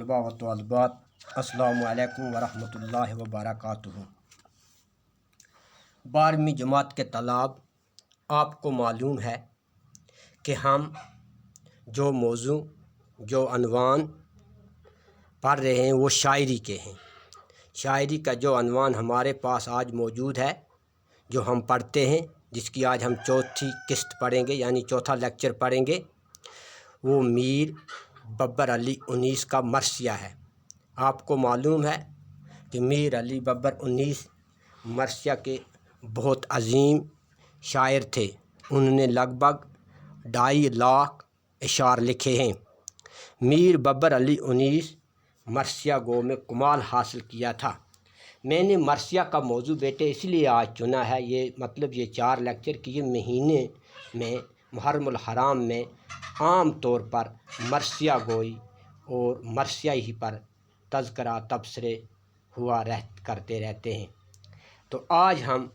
तलबा व तलबात, अस्सलामु अलैकुम वरहमतुल्लाहि वबरकातुहू। 12वीं जमात के तलाब, आपको मालूम है कि हम जो मौजू जो अनवान पढ़ रहे हैं वो शायरी के हैं। शायरी का जो अनवान हमारे पास आज मौजूद है, जो हम पढ़ते हैं, जिसकी आज हम चौथी किस्त पढ़ेंगे यानी चौथा लेक्चर पढ़ेंगे, वो मीर बब्बर अली उन्नीस का मरसिया है। आपको मालूम है कि मीर अली बब्बर उन्नीस मरसिया के बहुत अजीम शायर थे। उन्होंने लगभग 2.5 लाख अशार लिखे हैं। मीर बब्बर अली उन्नीस मरसिया गो में कमाल हासिल किया था। मैंने मरसिया का मौजू बेटे इसलिए आज चुना है, ये मतलब ये 4 लेक्चर कि ये महीने में मुहर्रमुल हराम में आम तौर पर मरसिया गोई और मरसिया ही पर तज़किरा तबसरे करते रहते हैं। तो आज हम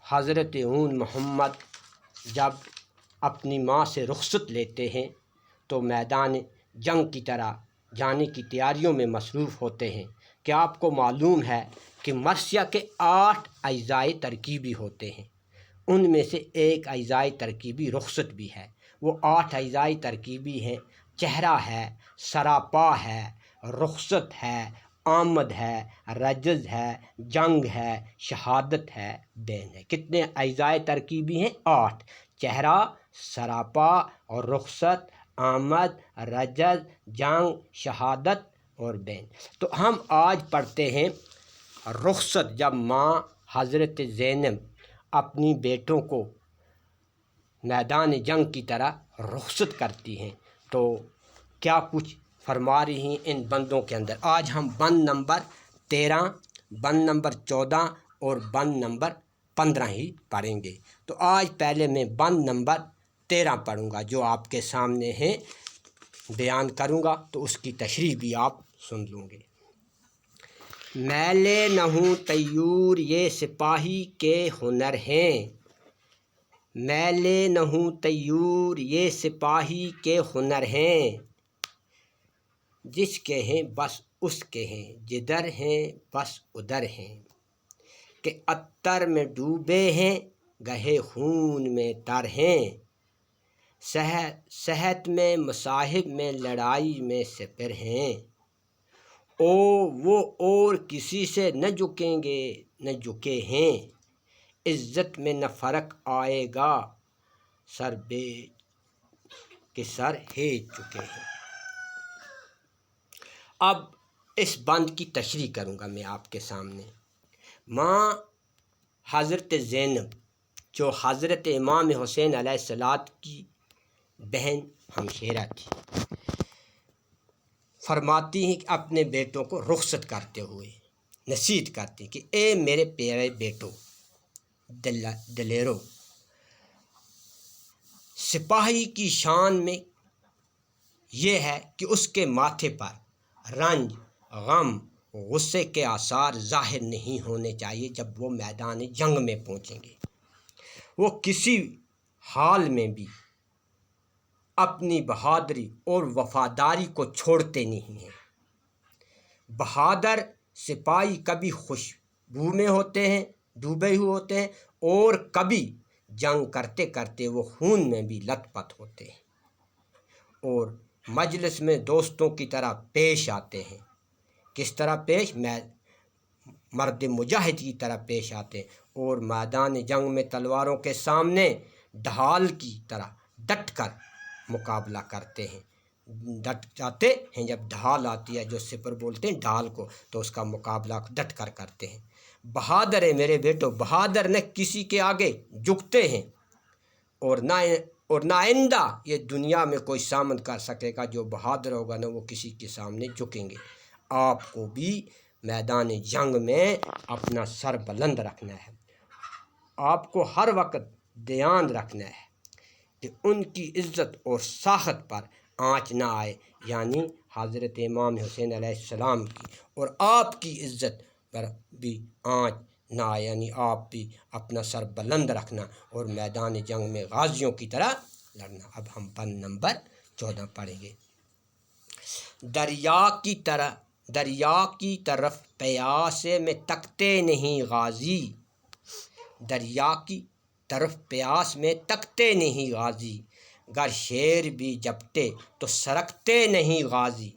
हज़रत ऊन मोहम्मद जब अपनी माँ से रुखसत लेते हैं तो मैदान जंग की तरह जाने की तैयारियों में मसरूफ़ होते हैं। क्या आपको मालूम है कि मरसिया के 8 अज़ाए तरकीबी होते हैं, उनमें से एक अज़ाए तरकीबी रुखसत भी है। वो 8 अज़ाए तरकीबी हैं, चेहरा है, सरापा है, रुखसत है, आमद है, रजज़ है, जंग है, शहादत है, बैन है। कितने अज़ाए तरकीबी हैं? 8। चेहरा, सरापा और रुखसत, आमद, रजज़, जंग, शहादत और बैन। तो हम आज पढ़ते हैं रुखसत। जब माँ हज़रत ज़ैनब अपनी बेटों को मैदान जंग की तरह रुखसत करती हैं तो क्या कुछ फरमा रही हैं इन बंदों के अंदर। आज हम बंद नंबर 13, बंद नंबर 14 और बंद नंबर 15 ही पढ़ेंगे। तो आज पहले मैं बंद नंबर 13 पढ़ूँगा, जो आपके सामने है बयान करूँगा, तो उसकी तशरीह भी आप सुन लूँगे। मैले नहूँ तैयूर ये सिपाही के हुनर हैं, मैले नहूँ तैयूर ये सिपाही के हुनर हैं, जिसके हैं बस उसके हैं, जिधर हैं बस उधर हैं, कि अत्तर में डूबे हैं गहे खून में तर हैं, सेहत में मसाहिब में लड़ाई में सिपर हैं, वो और किसी से न झुकेंगे न झुके हैं, इज़्ज़त में न फ़र्क आएगा सर बे के सर है चुके हैं। अब इस बंद की तशरीह करूँगा मैं आपके सामने। माँ हज़रत ज़ैनब जो हज़रत इमाम हुसैन अलैहिस्सलात की बहन हमशेरा थी, फरमाती हैं कि अपने बेटों को रुखसत करते हुए नसीहत करती कि ए मेरे प्यारे बेटो, दलेरो, सिपाही की शान में ये है कि उसके माथे पर रंज, गम, गुस्से के आसार ज़ाहिर नहीं होने चाहिए। जब वो मैदान जंग में पहुँचेंगे, वो किसी हाल में भी अपनी बहादुरी और वफादारी को छोड़ते नहीं हैं। बहादुर सिपाही कभी खुशबू में होते हैं, डूबे हुए होते हैं, और कभी जंग करते करते वो खून में भी लथपथ होते हैं और मजलिस में दोस्तों की तरह पेश आते हैं। किस तरह पेश? मर्द मुजाहिद की तरह पेश आते हैं और मैदान जंग में तलवारों के सामने ढाल की तरह डट कर मुकाबला करते हैं। डट जाते हैं, जब ढाल आती है, जो सिपर बोलते हैं ढाल को, तो उसका मुकाबला डट कर करते हैं। बहादुर है मेरे बेटो, बहादुर न किसी के आगे झुकते हैं और ना आइंदा ये दुनिया में कोई सामना कर सकेगा। जो बहादुर होगा ना, वो किसी के सामने झुकेंगे। आपको भी मैदान जंग में अपना सर बुलंद रखना है। आपको हर वक्त ध्यान रखना है कि उनकी इज़्ज़त और साखत पर आँच ना आए, यानी हज़रत इमाम हुसैन अलैहिस्सलाम की, और आपकी इज़्ज़त पर भी आँच ना आए, यानी आप भी अपना सर बुलंद रखना और मैदान जंग में गाजियों की तरह लड़ना। अब हम बंद नंबर 14 पढ़ेंगे। دریا کی طرف پیاسے میں تکتے نہیں غازی، دریا کی طرف پیاس میں تکتے نہیں غازی، گر شیر بھی جپٹے تو سرکتے نہیں غازی،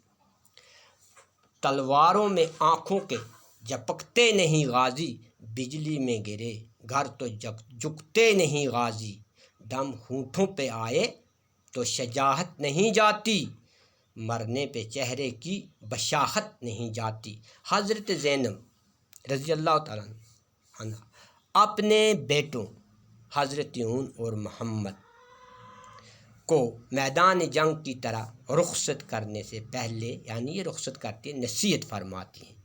تلواروں میں آنکھوں کے جھپکتے نہیں غازی، بجلی میں گرے گھر تو جھکتے نہیں غازی، دم ہونٹوں پہ آئے تو شجاعت نہیں جاتی، مرنے پہ چہرے کی بشاعت نہیں جاتی۔ حضرت زینب رضی اللہ تعالیٰ عنہ اپنے بیٹوں حضرت یون اور محمد کو میدان جنگ کی طرح رخصت کرنے سے پہلے، یعنی یہ رخصت کرتی نصیحت فرماتی ہیں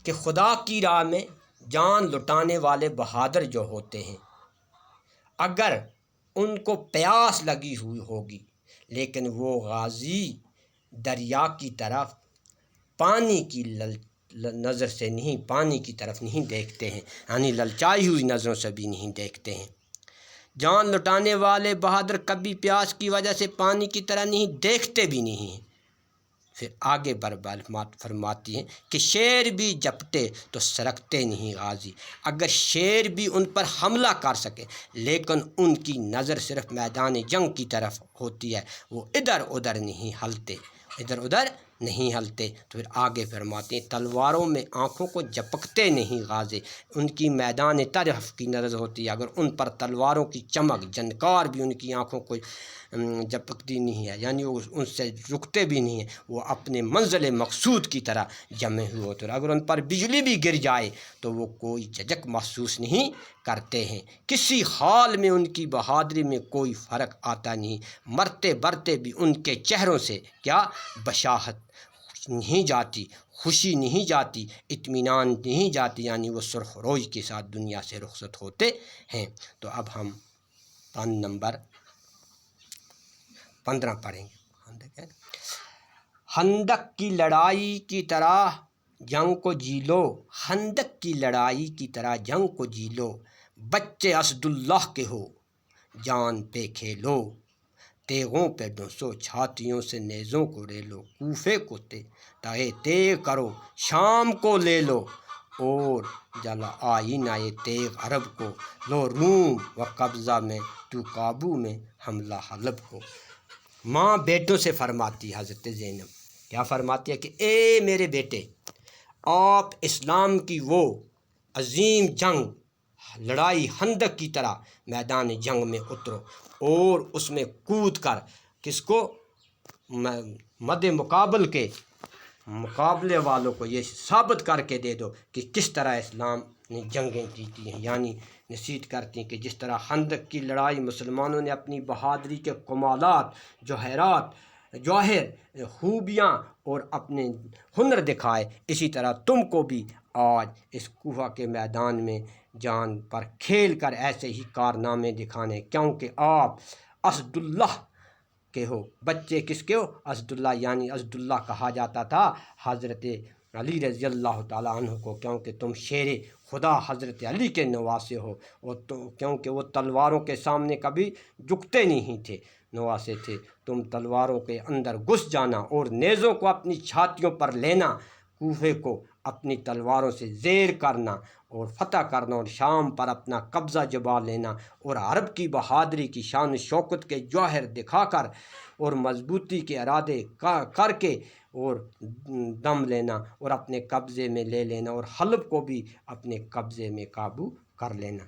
کہ خدا کی راہ میں جان لٹانے والے بہادر جو ہوتے ہیں، اگر ان کو پیاس لگی ہوئی ہوگی لیکن وہ غازی دریا کی طرف پانی کی نظر سے نہیں، پانی کی طرف نہیں دیکھتے ہیں، یعنی للچائی ہوئی نظروں سے بھی نہیں دیکھتے ہیں۔ جان لٹانے والے بہادر کبھی پیاس کی وجہ سے پانی کی طرح نہیں دیکھتے بھی نہیں ہیں۔ پھر آگے فرماتی ہیں کہ شیر بھی جپٹے تو سرکتے نہیں غازی، اگر شیر بھی ان پر حملہ کر سکے لیکن ان کی نظر صرف میدان جنگ کی طرف ہوتی ہے، وہ ادھر ادھر نہیں ہلتے، ادھر ادھر نہیں ہلتے۔ تو پھر آگے فرماتے ہیں تلواروں میں آنکھوں کو جھپکتے نہیں غازی، ان کی میدان طرف کی نظر ہوتی ہے، اگر ان پر تلواروں کی چمک جنکار بھی ان کی آنکھوں کو جھپکتی نہیں ہے، یعنی وہ ان سے رکتے بھی نہیں ہیں، وہ اپنے منزل مقصود کی طرح جمے ہوئے ہوتے ہیں، اگر ان پر بجلی بھی گر جائے تو وہ کوئی جھجک محسوس نہیں کرتے ہیں، کسی حال میں ان کی بہادری میں کوئی فرق آتا نہیں، مرتے برتے بھی ان کے چہروں سے کیا بشاعت نہیں جاتی، خوشی نہیں جاتی، اطمینان نہیں جاتی، یعنی وہ سرخ روئی کے ساتھ دنیا سے رخصت ہوتے ہیں۔ تو اب ہم پن نمبر 15 پڑھیں گے۔ خندق کی لڑائی کی طرح جنگ کو جی لو، خندق کی لڑائی کی طرح جنگ کو جی لو، بچے اسد اللہ کے ہو جان پہ کھیلو، تیغوں پہ ڈسو چھاتیوں سے نیزوں کو لے لو، کوفے کو تیغ کرو شام کو لے لو، اور جلا آئینہ تیغ عرب کو، لو روم و قبضہ میں تو قابو میں حملہ حلب کو۔ ماں بیٹوں سے فرماتی حضرت زینب، کیا فرماتی ہے کہ اے میرے بیٹے، آپ اسلام کی وہ عظیم جنگ لڑائی خندق کی طرح میدان جنگ میں اترو اور اس میں کود کر کس کو مد مقابلے والوں کو یہ ثابت کر کے دے دو کہ کس طرح اسلام نے جنگیں جیتی ہیں، یعنی نصیحت کرتی ہیں کہ جس طرح خندق کی لڑائی مسلمانوں نے اپنی بہادری کے کمالات، جوہر خوبیاں اور اپنے ہنر دکھائے، اسی طرح تم کو بھی آج اس کوفہ کے میدان میں جان پر کھیل کر ایسے ہی کارنامے دکھانے، کیونکہ آپ اسد اللہ کے ہو، بچے کس کے ہو؟ اسد اللہ، یعنی اسد اللہ کہا جاتا تھا حضرت علی رضی اللہ تعالیٰ عنہ کو، کیونکہ تم شیر خدا حضرت علی کے نواسے ہو، اور کیونکہ وہ تلواروں کے سامنے کبھی جھکتے نہیں تھے، نواسے تھے، تم تلواروں کے اندر گھس جانا اور نیزوں کو اپنی چھاتیوں پر لینا، کوفے کو اپنی تلواروں سے زیر کرنا اور فتح کرنا اور شام پر اپنا قبضہ جما لینا، اور عرب کی بہادری کی شان شوکت کے جوہر دکھا کر اور مضبوطی کے ارادے کر کے اور دم لینا اور اپنے قبضے میں لے لینا، اور حلب کو بھی اپنے قبضے میں قابو کر لینا۔